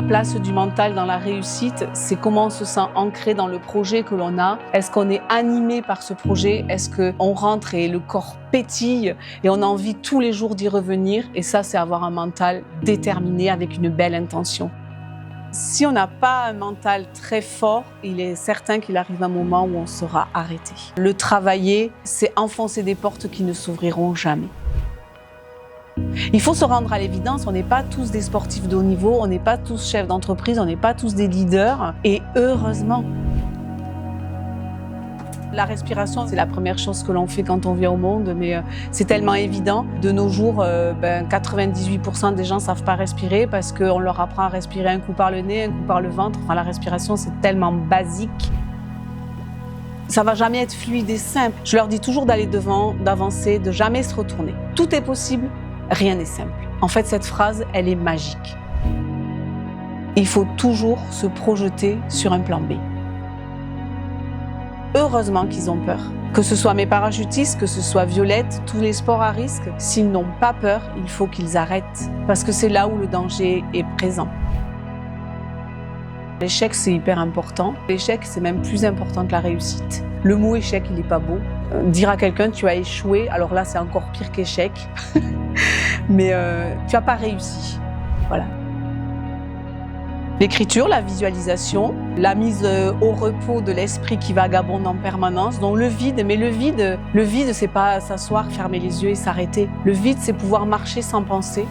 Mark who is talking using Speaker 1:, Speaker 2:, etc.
Speaker 1: La place du mental dans la réussite, c'est comment on se sent ancré dans le projet que l'on a. Est-ce qu'on est animé par ce projet? Est-ce qu'on rentre et le corps pétille et on a envie tous les jours d'y revenir? Et ça, c'est avoir un mental déterminé avec une belle intention. Si on n'a pas un mental très fort, il est certain qu'il arrive un moment où on sera arrêté. Le travailler, c'est enfoncer des portes qui ne s'ouvriront jamais. Il faut se rendre à l'évidence, on n'est pas tous des sportifs de haut niveau, on n'est pas tous chefs d'entreprise, on n'est pas tous des leaders, et heureusement. La respiration, c'est la première chose que l'on fait quand on vient au monde, mais c'est tellement évident. De nos jours, 98% des gens ne savent pas respirer parce qu'on leur apprend à respirer un coup par le nez, un coup par le ventre. Enfin, la respiration, c'est tellement basique. Ça ne va jamais être fluide et simple. Je leur dis toujours d'aller devant, d'avancer, de jamais se retourner. Tout est possible, rien n'est simple. En fait, cette phrase, elle est magique. Il faut toujours se projeter sur un plan B. Heureusement qu'ils ont peur. Que ce soit mes parachutistes, que ce soit Violette, tous les sports à risque, s'ils n'ont pas peur, il faut qu'ils arrêtent. Parce que c'est là où le danger est présent. L'échec, c'est hyper important. L'échec, c'est même plus important que la réussite. Le mot échec, il n'est pas beau. Dire à quelqu'un tu as échoué, alors là, c'est encore pire qu'échec. Mais tu n'as pas réussi. Voilà. L'écriture, la visualisation, la mise au repos de l'esprit qui vagabonde en permanence, donc le vide. Mais le vide, c'est pas s'asseoir, fermer les yeux et s'arrêter. Le vide, c'est pouvoir marcher sans penser,